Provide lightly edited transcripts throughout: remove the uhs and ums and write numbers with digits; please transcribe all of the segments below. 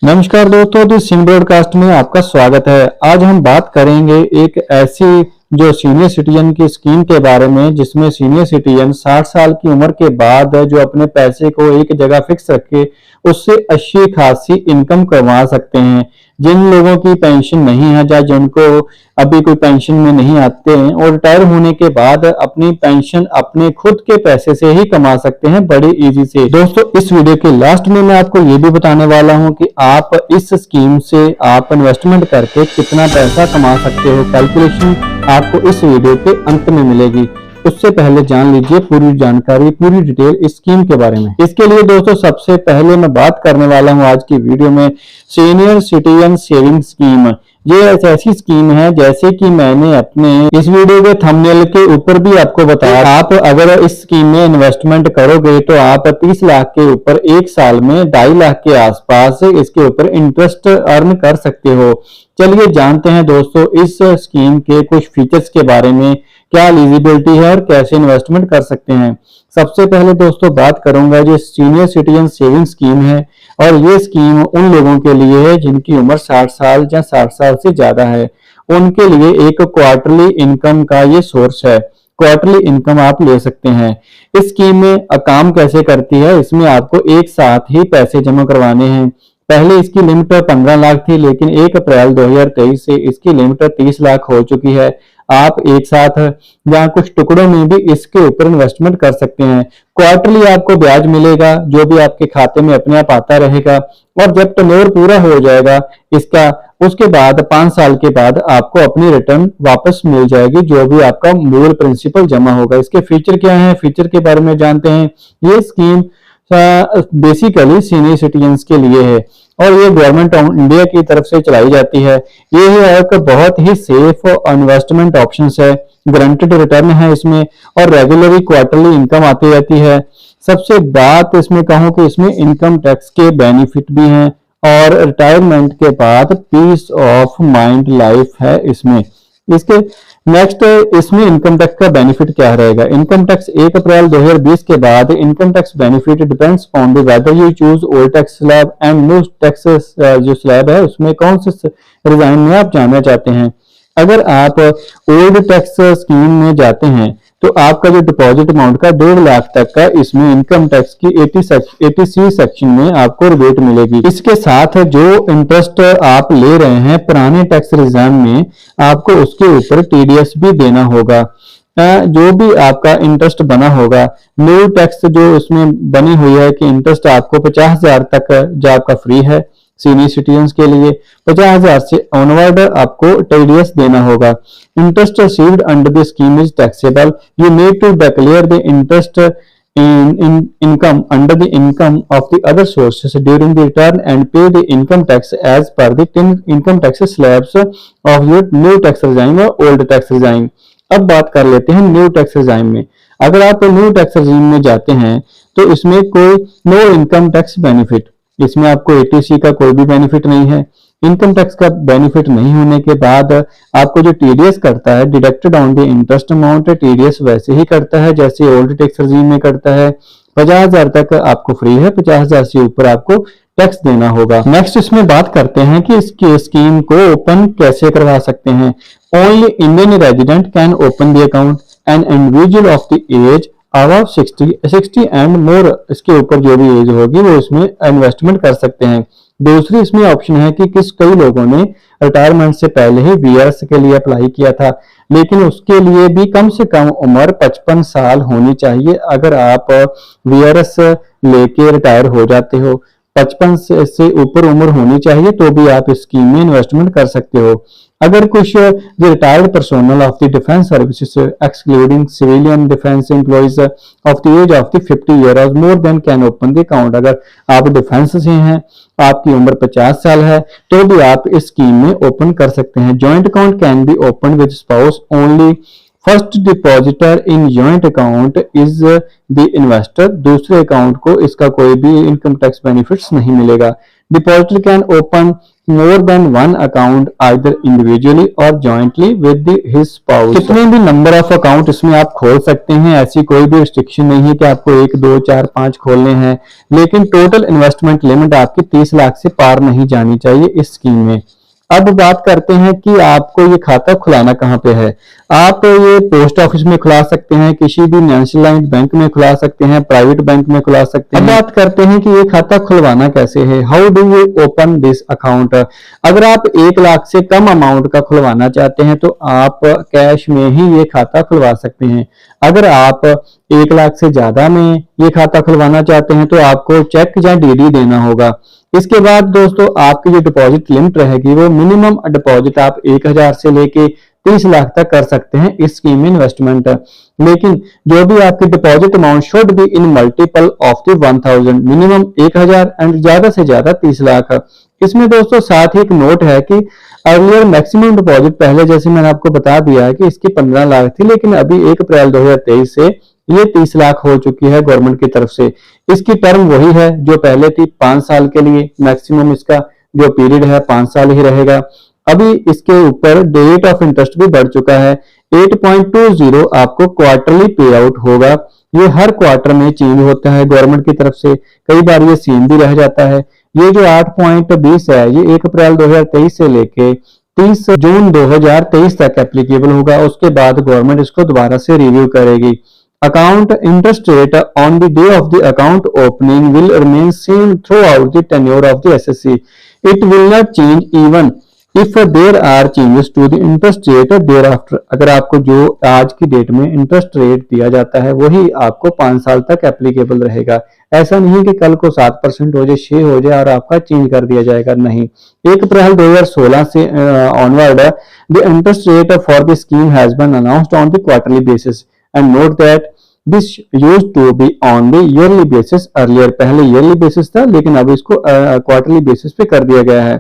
नमस्कार दोस्तों, दी सिंह ब्रॉडकास्ट में आपका स्वागत है। आज हम बात करेंगे एक ऐसी जो सीनियर सिटीजन की स्कीम के बारे में, जिसमें सीनियर सिटीजन 60 साल की उम्र के बाद जो अपने पैसे को एक जगह फिक्स रख के उससे अच्छी खासी इनकम कमा सकते हैं। जिन लोगों की पेंशन नहीं है या जिनको अभी कोई पेंशन में नहीं आते हैं और रिटायर होने के बाद अपनी पेंशन अपने खुद के पैसे से ही कमा सकते हैं बड़ी इजी से। दोस्तों, इस वीडियो के लास्ट में मैं आपको ये भी बताने वाला हूं कि आप इस स्कीम से आप इन्वेस्टमेंट करके कितना पैसा कमा सकते हो। कैलकुलेशन आपको इस वीडियो के अंत में मिलेगी। उससे पहले जान लीजिए पूरी जानकारी, पूरी डिटेल इस स्कीम के बारे में। इसके लिए दोस्तों सबसे पहले मैं बात करने वाला हूं आज की वीडियो में सीनियर सिटीजन सेविंग स्कीम। ये ऐसी स्कीम है जैसे कि मैंने अपने इस वीडियो के थंबनेल के ऊपर भी आपको बताया। आप अगर इस स्कीम में इन्वेस्टमेंट करोगे तो आप 30 लाख के ऊपर एक साल में 2.5 लाख के आसपास इसके ऊपर इंटरेस्ट अर्न कर सकते हो। चलिए जानते हैं दोस्तों इस स्कीम के कुछ फीचर्स के बारे में, क्या एलिजिबिलिटी है और कैसे इन्वेस्टमेंट कर सकते हैं। सबसे पहले दोस्तों बात करूंगा जो सीनियर सिटीजन सेविंग स्कीम है, और ये स्कीम उन लोगों के लिए है जिनकी उम्र 60 साल या 60 साल से ज्यादा है। उनके लिए एक क्वार्टरली इनकम का ये सोर्स है। क्वार्टरली इनकम आप ले सकते हैं। इस स्कीम में काम कैसे करती है, इसमें आपको एक साथ ही पैसे जमा करवाने हैं। पहले इसकी लिमिट 15 लाख थी, लेकिन 1 अप्रैल 2023 से इसकी लिमिट 30 लाख हो चुकी है। आप एक साथ या कुछ टुकड़ों में भी इसके ऊपर इन्वेस्टमेंट कर सकते हैं। क्वार्टरली आपको ब्याज मिलेगा जो भी आपके खाते में अपने आप आता रहेगा, और जब टेन्योर पूरा हो जाएगा इसका, उसके बाद 5 साल के बाद आपको अपनी रिटर्न वापस मिल जाएगी, जो भी आपका मूल प्रिंसिपल जमा होगा। इसके फीचर क्या है, फीचर के बारे में जानते हैं। ये स्कीम बेसिकली सीनियर सिटीजन्स के लिए है और ये गवर्नमेंट ऑफ इंडिया की तरफ से चलाई जाती है। ये एक बहुत ही सेफ इन्वेस्टमेंट ऑप्शन है। गारंटेड रिटर्न है इसमें, और रेगुलरली क्वार्टरली इनकम आती रहती है। सबसे बात इसमें कहूं कि इसमें इनकम टैक्स के बेनिफिट भी हैं, और रिटायरमेंट के बाद पीस ऑफ माइंड लाइफ है इसमें। इसके नेक्स्ट इसमें इनकम टैक्स का बेनिफिट क्या रहेगा। इनकम टैक्स 1 अप्रैल 2020 के बाद income tax benefit depends on the whether you choose old tax slab and new tax जो स्लैब है उसमें कौन से रिजाइन में आप जाना चाहते हैं। अगर आप ओल्ड टैक्स स्कीम में जाते हैं तो आपका जो डिपॉजिट अमाउंट का 1.5 लाख तक का इसमें इनकम टैक्स की 80C सेक्शन में आपको रिबेट मिलेगी। इसके साथ जो इंटरेस्ट आप ले रहे हैं पुराने टैक्स रिजाइन में, आपको उसके ऊपर TDS भी देना होगा। जो भी आपका इंटरेस्ट बना होगा, न्यू टैक्स जो उसमें बनी हुई है कि इंटरेस्ट आपको 50,000 तक जो आपका फ्री है सीनियर सिटीजन्स के लिए, 50,000 से ऑनवर्ड आपको TDS देना होगा। Interest received under the scheme is taxable. You need to declare the interest in income under the income of the other sources during the return and pay the income tax as per the income tax slabs of your new tax regime or old tax regime। अब बात कर लेते हैं new tax regime में। अगर आप new tax regime में जाते हैं तो इसमें कोई नो इनकम टैक्स बेनिफिट, इसमें आपको ATC का कोई भी बेनिफिट नहीं है। इनकम टैक्स का बेनिफिट नहीं होने के बाद आपको जो TDS करता है, deducted on the interest amount, TDS वैसे ही करता है जैसे ओल्ड टैक्स रिजीम में करता है। 50,000 तक आपको फ्री है, 50,000 से ऊपर आपको टैक्स देना होगा। नेक्स्ट इसमें बात करते हैं कि इसकी स्कीम को ओपन कैसे करवा सकते हैं। Only Indian resident can open the account and individual of the age above 60 and more, इसके ऊपर जो भी एज होगी वो इसमें इन्वेस्टमेंट कर सकते हैं। दूसरी इसमें ऑप्शन है कि कई लोगों ने रिटायरमेंट से पहले ही VRS के लिए अप्लाई किया था, लेकिन उसके लिए भी कम से कम उम्र 55 साल होनी चाहिए। अगर आप VRS लेके रिटायर हो जाते हो, 55 से ऊपर उम्र होनी चाहिए, तो भी आप इस स्कीम में इन्वेस्टमेंट कर सकते हो। अगर कुछ retired personnel of the defence services excluding civilian defence employees of the age of the 50 year more than can open the account. अगर आप डिफेंस से हैं, आपकी उम्र 50 साल है, तो भी आप इस स्कीम में ओपन कर सकते हैं। Joint account can be open with spouse only. First depositor in joint account is the investor. दूसरे अकाउंट को इसका कोई भी इनकम टैक्स बेनिफिट्स नहीं मिलेगा। Depositor can open more than one account either individually or jointly with his spouse। कितने भी number of account इसमें आप खोल सकते हैं, ऐसी कोई भी रिस्ट्रिक्शन नहीं है कि आपको 1 2 4 5 खोलने हैं, लेकिन टोटल इन्वेस्टमेंट लिमिट आपकी 30 लाख से पार नहीं जानी चाहिए इस स्कीम में। अब बात करते हैं कि आपको ये खाता खुलाना कहाँ पे है। आप ये पोस्ट ऑफिस में खुला सकते हैं, किसी भी नेशनलाइज्ड बैंक में खुला सकते हैं, प्राइवेट बैंक में खुला सकते हैं। अब बात करते हैं कि ये खाता खुलवाना कैसे है। How do you open this account. अगर आप 1 लाख से कम अमाउंट का खुलवाना चाहते हैं तो आप कैश में ही ये खाता खुलवा सकते हैं। अगर आप 1 लाख से ज्यादा में ये खाता खुलवाना चाहते हैं तो आपको चेक या डीडी देना होगा। इसके बाद दोस्तों आपकी जो डिपॉजिट लिमिट रहेगी वो मिनिमम डिपॉजिट आप 1000 से लेके 30 लाख तक कर सकते हैं इस स्कीम में इन्वेस्टमेंट। लेकिन जो भी आपकी deposit amount should be in multiple of the 1000, minimum 1000 and ज्यादा से ज्यादा 30 लाख। इसमें दोस्तों साथ ही एक नोट है कि अर्लियर मैक्सिमम डिपॉजिट पहले जैसे मैंने आपको बता दिया है कि इसकी 15 लाख थी, लेकिन अभी 1 अप्रैल 2023 से ये 30 लाख हो चुकी है गवर्नमेंट की तरफ से। इसकी टर्म वही है जो पहले थी, 5 साल के लिए मैक्सिमम इसका जो पीरियड है 5 साल ही रहेगा। अभी इसके ऊपर रेट ऑफ इंटरेस्ट भी बढ़ चुका है, 8.20 आपको क्वार्टरली पे आउट होगा। ये हर क्वार्टर में चेंज होता है गवर्नमेंट की तरफ से, कई बार ये सेम भी रह जाता है। ये जो 8.20 है ये 1 अप्रैल 2023 से लेके 30 जून 2023 तक एप्लीकेबल होगा। उसके बाद गवर्नमेंट इसको दोबारा से रिव्यू करेगी। Account interest rate on the day of the account opening will remain same throughout the tenure of the SSC. It will not change even if there are changes to the interest rate thereafter। अगर आपको जो आज की date में interest rate दिया जाता है वही आपको 5 साल तक एप्लीकेबल रहेगा। ऐसा नहीं कि कल को 7% हो जाए, 6 हो जाए और आपका चेंज कर दिया जाएगा, नहीं। 1 अप्रैल 2016 से onward the interest rate for the scheme has been announced on the quarterly basis and note that this used to be on the yearly basis earlier। पहले yearly basis था लेकिन अब इसको क्वार्टरली बेसिस पे कर दिया गया है।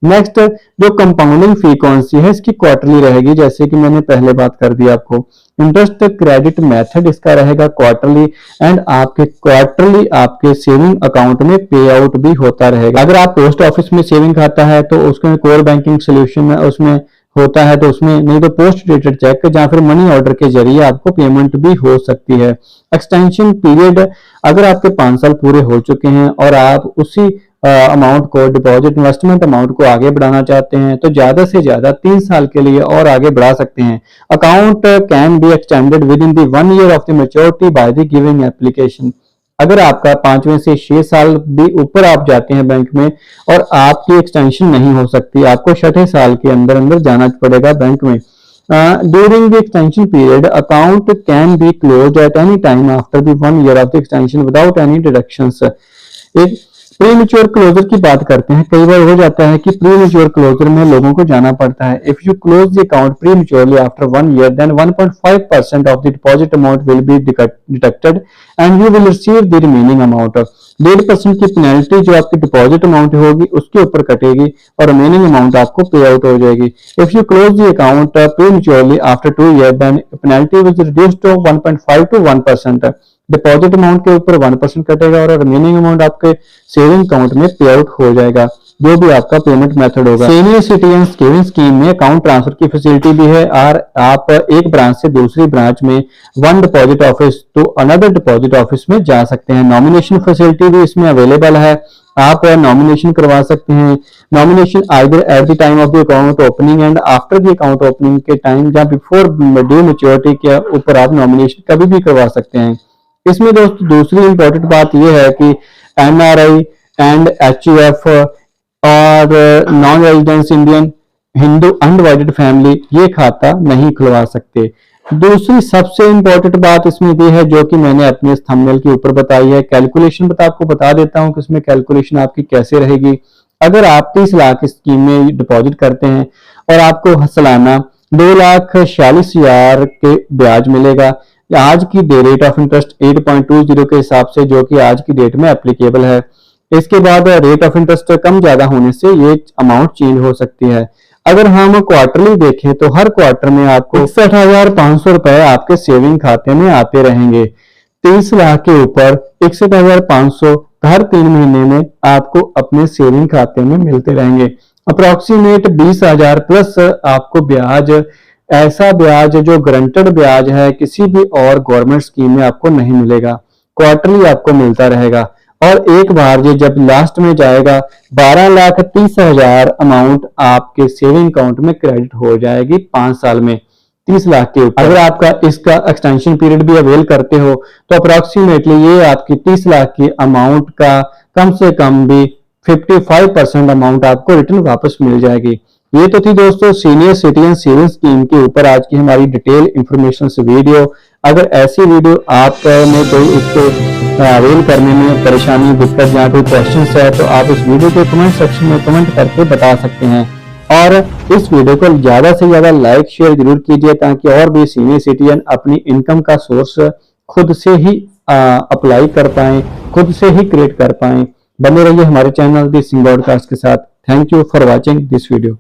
नेक्स्ट जो कंपाउंडिंग फी कौन सी है, इसकी क्वार्टरली रहेगी, जैसे कि मैंने पहले बात कर दी आपको। इंटरेस्ट क्रेडिट मेथड इसका रहेगा क्वार्टरली एंड आपके क्वार्टरली आपके सेविंग अकाउंट में पे आउट भी होता रहेगा। अगर आप पोस्ट ऑफिस में सेविंग खाता है तो उसके कोर बैंकिंग सोल्यूशन उसमें होता है तो उसमें, नहीं तो पोस्ट डेटेड चेक या फिर मनी ऑर्डर के जरिए आपको पेमेंट भी हो सकती है। एक्सटेंशन पीरियड, अगर आपके 5 साल पूरे हो चुके हैं और आप उसी अमाउंट को डिपॉजिट इन्वेस्टमेंट अमाउंट को आगे बढ़ाना चाहते हैं तो ज्यादा से ज्यादा 3 साल के लिए और आगे बढ़ा सकते हैं। Account can be extended with in the 1 year of the maturity by the giving application. अगर आपका 5वें से 6 साल भी ऊपर आप जाते हैं बैंक में और आपकी एक्सटेंशन नहीं हो सकती, आपको 6ठे साल के अंदर अंदर जाना पड़ेगा बैंक में। During the extension period account can be closed at any time after the 1 year of the extension without any deductions. एक प्रीमेच्योर क्लोजर की बात करते हैं। कई बार हो जाता है कि प्रीमेच्योर क्लोजर में लोगों को जाना पड़ता है। If you close the account prematurely after 1 year then 1.5% of the deposit amount will be deducted and you will receive the remaining amount. 1.5% की पेनल्टी जो आपकी डिपॉजिट अमाउंट होगी उसके ऊपर कटेगी और रिमेनिंग अमाउंट आपको पे आउट हो जाएगी। If you close the account prematurely after 2 year then penalty will reduce to 1.5 to 1%। Deposit amount के ऊपर 1% कटेगा और रिमेनिंग अमाउंट आपके सेविंग अकाउंट में पे आउट हो जाएगा, जो भी आपका पेमेंट मेथड होगा। सीनियर सिटीजन सेविंग स्कीम में अकाउंट ट्रांसफर की फैसिलिटी भी है और आप एक ब्रांच से दूसरी ब्रांच में वन डिपॉजिट ऑफिस तो अनदर डिपॉजिट ऑफिस में जा सकते हैं। नॉमिनेशन फैसिलिटी भी इसमें अवेलेबल है, आप नॉमिनेशन करवा सकते हैं। Nomination either at the time of the account opening and after the account opening के टाइम या बिफोर ड्यू मैच्योरिटी के ऊपर आप नॉमिनेशन कभी भी करवा सकते हैं। इसमें दोस्तों दूसरी इंपॉर्टेंट बात यह है कि एनआरआई एंड एचयूएफ और non residence Indian Hindu undivided family ये खाता नहीं खुलवा सकते। दूसरी सबसे इंपॉर्टेंट बात इसमें ये है जो कि मैंने अपने थंबनेल के ऊपर बताई है, कैलकुलेशन आपको बता देता हूं कि इसमें कैलकुलेशन आपकी कैसे रहेगी। अगर आप 30 लाख स्कीम में डिपॉजिट करते हैं और आपको सालाना 2,46,000 के ब्याज मिलेगा आज की रेट ऑफ इंटरेस्ट 8.20 के हिसाब से, जो कि आज की डेट में एप्लीकेबल है। इसके बाद रेट ऑफ इंटरेस्ट कम ज्यादा होने से ये अमाउंट चेंज हो सकती है। अगर हम क्वार्टरली देखें तो हर क्वार्टर में आपको 61,500 रुपए आपके सेविंग खाते में आते रहेंगे। 30 लाख के ऊपर 61,500 हर 3 महीने में आपको अपने सेविंग खाते में मिलते रहेंगे। अप्रोक्सीमेट 20,000 प्लस आपको ब्याज, ऐसा ब्याज जो गारंटेड ब्याज है, किसी भी और गवर्नमेंट स्कीम में आपको नहीं मिलेगा। क्वार्टरली आपको मिलता रहेगा और एक बार ये जब लास्ट में जाएगा 12,30,000 अमाउंट आपके सेविंग अकाउंट में क्रेडिट हो जाएगी 5 साल में 30 लाख के ऊपर। अगर आपका इसका एक्सटेंशन पीरियड भी अवेल करते हो तो अप्रोक्सीमेटली ये आपकी 30 लाख की अमाउंट का कम से कम भी 55% अमाउंट आपको रिटर्न वापस मिल जाएगी। ये तो थी दोस्तों सीनियर सिटीजन सेविंग स्कीम के ऊपर आज की हमारी डिटेल इंफॉर्मेशन से वीडियो। अगर ऐसी वीडियो आपने कोई इसको अवेल करने में परेशानी, दिक्कत या कोई क्वेश्चन है तो आप इस वीडियो के कमेंट सेक्शन में कमेंट करके बता सकते हैं। और इस वीडियो को ज्यादा से ज्यादा लाइक शेयर जरूर कीजिए ताकि और भी सीनियर सिटीजन अपनी इनकम का सोर्स खुद से ही अप्लाई कर पाए, खुद से ही क्रिएट कर पाए। बने रहिए हमारे चैनल दी सिंह ब्रॉडकास्ट के साथ। Thank you for watching this video.